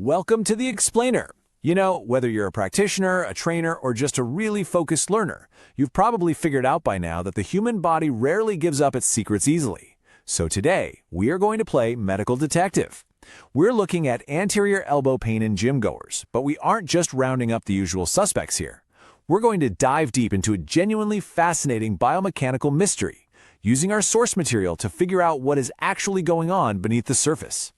Welcome to the Explainer. You know, whether you're a practitioner, a trainer, or just a really focused learner, you've probably figured out by now that the human body rarely gives up its secrets easily. So today, we are going to play medical detective. We're looking at anterior elbow pain in gym goers, but we aren't just rounding up the usual suspects here. We're going to dive deep into a genuinely fascinating biomechanical mystery, using our source material to figure out what is actually going on beneath the surface.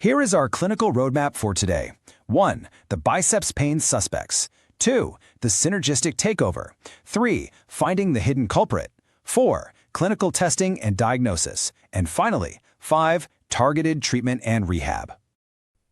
Here is our clinical roadmap for today. 1. The biceps pain suspects. 2. The synergistic takeover. 3. Finding the hidden culprit. 4. Clinical testing and diagnosis. And finally, 5. Targeted treatment and rehab.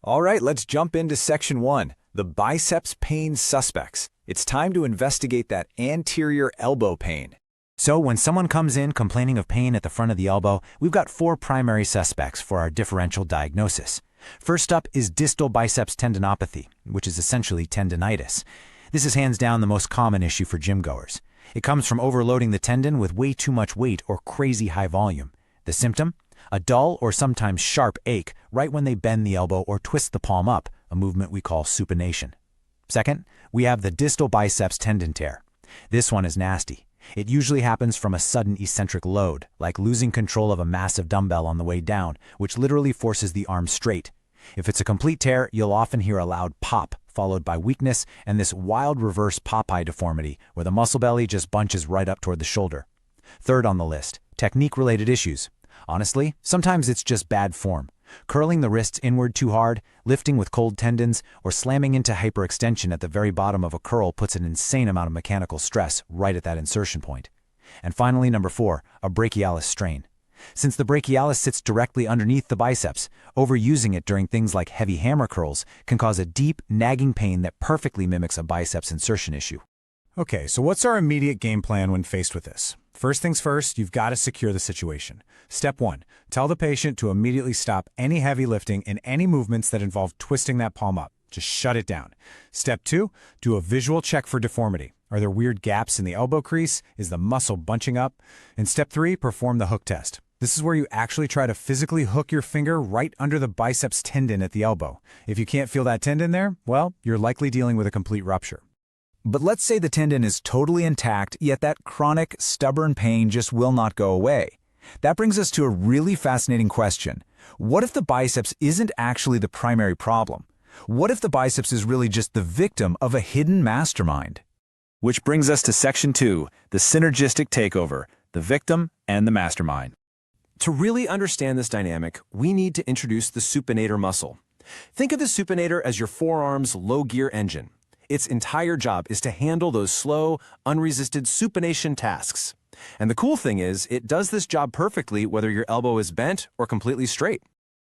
All right, let's jump into Section 1, the biceps pain suspects. It's time to investigate that anterior elbow pain. So when someone comes in complaining of pain at the front of the elbow, we've got 4 primary suspects for our differential diagnosis. First up is distal biceps tendinopathy, which is essentially tendonitis. This is hands down the most common issue for gym goers. It comes from overloading the tendon with way too much weight or crazy high volume. The symptom? A dull or sometimes sharp ache right when they bend the elbow or twist the palm up, a movement we call supination. Second, we have the distal biceps tendon tear. This one is nasty. It usually happens from a sudden eccentric load, like losing control of a massive dumbbell on the way down, which literally forces the arm straight. If it's a complete tear, you'll often hear a loud pop, followed by weakness and this wild reverse Popeye deformity, where the muscle belly just bunches right up toward the shoulder. Third on the list, technique-related issues. Honestly, sometimes it's just bad form. Curling the wrists inward too hard, lifting with cold tendons, or slamming into hyperextension at the very bottom of a curl puts an insane amount of mechanical stress right at that insertion point. And finally, number 4, a brachialis strain. Since the brachialis sits directly underneath the biceps, overusing it during things like heavy hammer curls can cause a deep, nagging pain that perfectly mimics a biceps insertion issue. Okay, so what's our immediate game plan when faced with this? First things first, you've got to secure the situation. Step 1, tell the patient to immediately stop any heavy lifting and any movements that involve twisting that palm up. Just shut it down. Step 2, do a visual check for deformity. Are there weird gaps in the elbow crease? Is the muscle bunching up? And step 3, perform the hook test. This is where you actually try to physically hook your finger right under the biceps tendon at the elbow. If you can't feel that tendon there, well, you're likely dealing with a complete rupture. But let's say the tendon is totally intact, yet that chronic, stubborn pain just will not go away. That brings us to a really fascinating question. What if the biceps isn't actually the primary problem? What if the biceps is really just the victim of a hidden mastermind? Which brings us to Section 2, the synergistic takeover, the victim and the mastermind. To really understand this dynamic, we need to introduce the supinator muscle. Think of the supinator as your forearm's low-gear engine. Its entire job is to handle those slow, unresisted supination tasks. And the cool thing is, it does this job perfectly whether your elbow is bent or completely straight.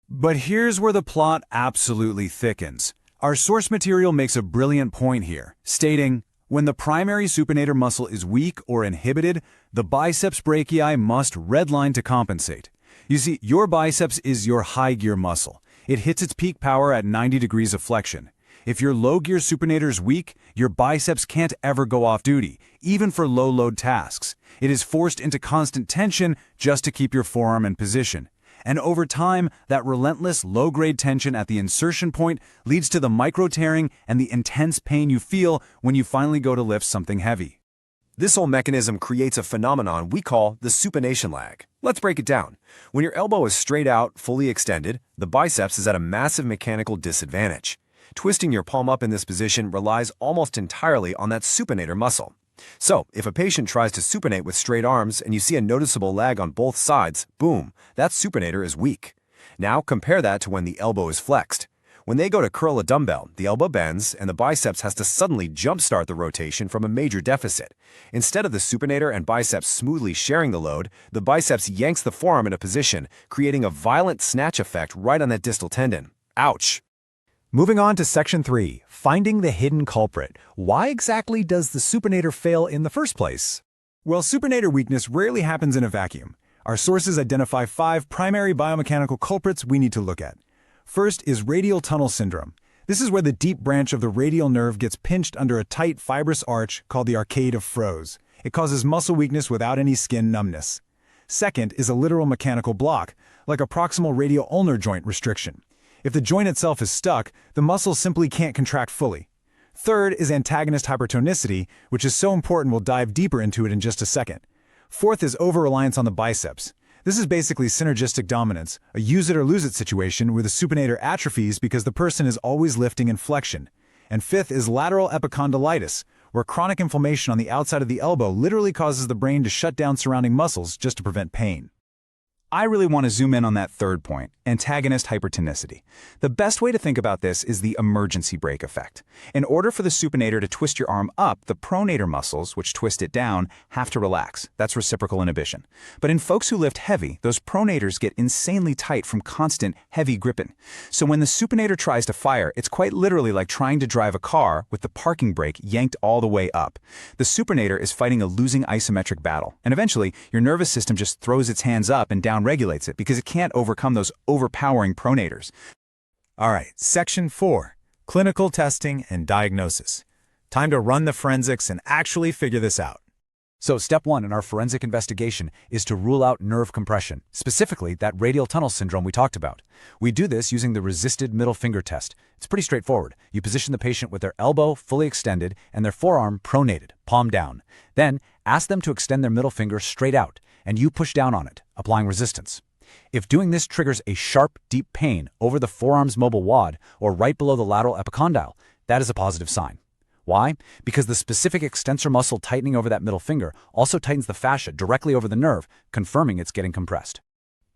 But here's where the plot absolutely thickens. Our source material makes a brilliant point here, stating, when the primary supinator muscle is weak or inhibited, the biceps brachii must redline to compensate. You see, your biceps is your high-gear muscle. It hits its peak power at 90 degrees of flexion. If your low-gear supinator is weak, your biceps can't ever go off duty, even for low-load tasks. It is forced into constant tension just to keep your forearm in position. And over time, that relentless low-grade tension at the insertion point leads to the micro-tearing and the intense pain you feel when you finally go to lift something heavy. This whole mechanism creates a phenomenon we call the supination lag. Let's break it down. When your elbow is straight out, fully extended, the biceps is at a massive mechanical disadvantage. Twisting your palm up in this position relies almost entirely on that supinator muscle. So, if a patient tries to supinate with straight arms and you see a noticeable lag on both sides, boom, that supinator is weak. Now compare that to when the elbow is flexed. When they go to curl a dumbbell, the elbow bends and the biceps has to suddenly jumpstart the rotation from a major deficit. Instead of the supinator and biceps smoothly sharing the load, the biceps yanks the forearm into position, creating a violent snatch effect right on that distal tendon. Ouch! Moving on to Section 3, finding the hidden culprit. Why exactly does the supinator fail in the first place? Well, supinator weakness rarely happens in a vacuum. Our sources identify 5 primary biomechanical culprits we need to look at. First is radial tunnel syndrome. This is where the deep branch of the radial nerve gets pinched under a tight fibrous arch called the arcade of Froese. It causes muscle weakness without any skin numbness. Second is a literal mechanical block, like a proximal radial ulnar joint restriction. If the joint itself is stuck, the muscle simply can't contract fully. Third is antagonist hypertonicity, which is so important we'll dive deeper into it in just a second. Fourth is over-reliance on the biceps. This is basically synergistic dominance, a use-it-or-lose-it situation where the supinator atrophies because the person is always lifting in flexion. And fifth is lateral epicondylitis, where chronic inflammation on the outside of the elbow literally causes the brain to shut down surrounding muscles just to prevent pain. I really want to zoom in on that third point, antagonist hypertonicity. The best way to think about this is the emergency brake effect. In order for the supinator to twist your arm up, the pronator muscles, which twist it down, have to relax. That's reciprocal inhibition. But in folks who lift heavy, those pronators get insanely tight from constant, heavy gripping. So when the supinator tries to fire, it's quite literally like trying to drive a car with the parking brake yanked all the way up. The supinator is fighting a losing isometric battle, and eventually, your nervous system just throws its hands up and down regulates it because it can't overcome those overpowering pronators. All right, Section 4, Clinical Testing and Diagnosis. Time to run the forensics and actually figure this out. So step 1 in our forensic investigation is to rule out nerve compression, specifically that radial tunnel syndrome we talked about. We do this using the resisted middle finger test. It's pretty straightforward. You position the patient with their elbow fully extended and their forearm pronated, palm down. Then ask them to extend their middle finger straight out, and you push down on it, applying resistance. If doing this triggers a sharp, deep pain over the forearm's mobile wad or right below the lateral epicondyle, that is a positive sign. Why? Because the specific extensor muscle tightening over that middle finger also tightens the fascia directly over the nerve, confirming it's getting compressed.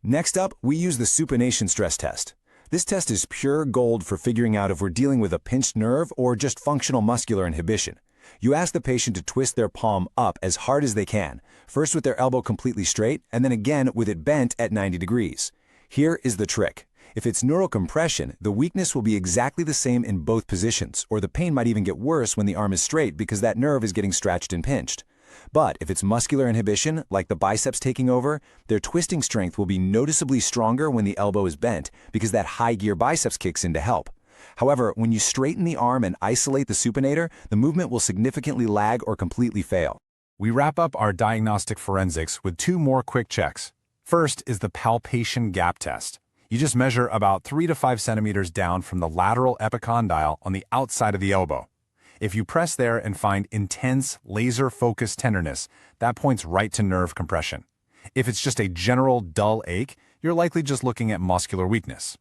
Next up, we use the supination stress test. This test is pure gold for figuring out if we're dealing with a pinched nerve or just functional muscular inhibition. You ask the patient to twist their palm up as hard as they can, first with their elbow completely straight, and then again with it bent at 90 degrees. Here is the trick. If it's neurocompression, the weakness will be exactly the same in both positions, or the pain might even get worse when the arm is straight because that nerve is getting stretched and pinched. But if it's muscular inhibition, like the biceps taking over, their twisting strength will be noticeably stronger when the elbow is bent because that high-gear biceps kicks in to help. However, when you straighten the arm and isolate the supinator, the movement will significantly lag or completely fail. We wrap up our diagnostic forensics with 2 more quick checks. First is the palpation gap test. You just measure about 3 to 5 centimeters down from the lateral epicondyle on the outside of the elbow. If you press there and find intense, laser-focused tenderness, that points right to nerve compression. If it's just a general dull ache, you're likely just looking at muscular weakness.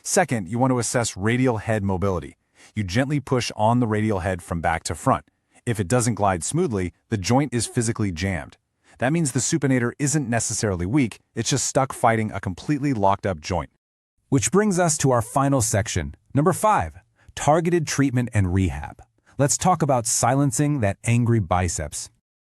Second, you want to assess radial head mobility. You gently push on the radial head from back to front. If it doesn't glide smoothly, the joint is physically jammed. That means the supinator isn't necessarily weak, it's just stuck fighting a completely locked-up joint. Which brings us to our final section, number 5, Targeted Treatment and Rehab. Let's talk about silencing that angry biceps.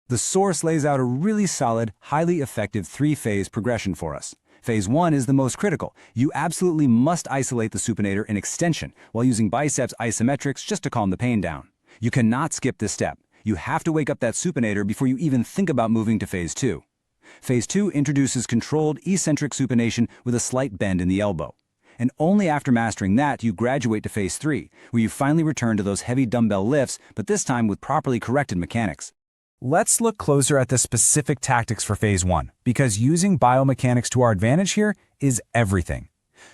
The source lays out a really solid, highly effective 3-phase progression for us. Phase 1 is the most critical. You absolutely must isolate the supinator in extension while using biceps isometrics just to calm the pain down. You cannot skip this step. You have to wake up that supinator before you even think about moving to Phase 2. Phase 2 introduces controlled eccentric supination with a slight bend in the elbow. And only after mastering that do you graduate to Phase 3, where you finally return to those heavy dumbbell lifts, but this time with properly corrected mechanics. Let's look closer at the specific tactics for Phase 1, because using biomechanics to our advantage here is everything.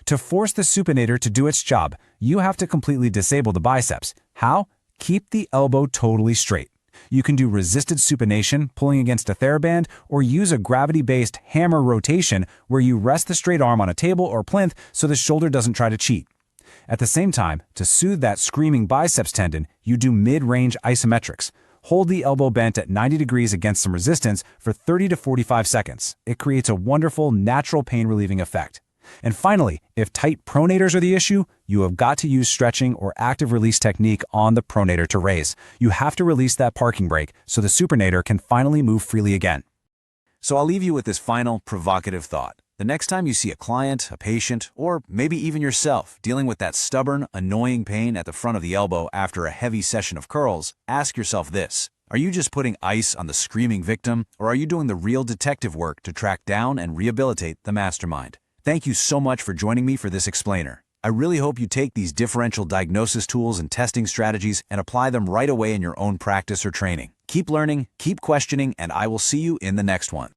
To force the supinator to do its job, you have to completely disable the biceps. How? Keep the elbow totally straight. You can do resisted supination, pulling against a TheraBand, or use a gravity-based hammer rotation where you rest the straight arm on a table or plinth so the shoulder doesn't try to cheat. At the same time, to soothe that screaming biceps tendon, you do mid-range isometrics. Hold the elbow bent at 90 degrees against some resistance for 30 to 45 seconds. It creates a wonderful, natural pain-relieving effect. And finally, if tight pronators are the issue, you have got to use stretching or active release technique on the pronator to raise. You have to release that parking brake so the supinator can finally move freely again. So I'll leave you with this final provocative thought. The next time you see a client, a patient, or maybe even yourself dealing with that stubborn, annoying pain at the front of the elbow after a heavy session of curls, ask yourself this. Are you just putting ice on the screaming victim, or are you doing the real detective work to track down and rehabilitate the mastermind? Thank you so much for joining me for this explainer. I really hope you take these differential diagnosis tools and testing strategies and apply them right away in your own practice or training. Keep learning, keep questioning, and I will see you in the next one.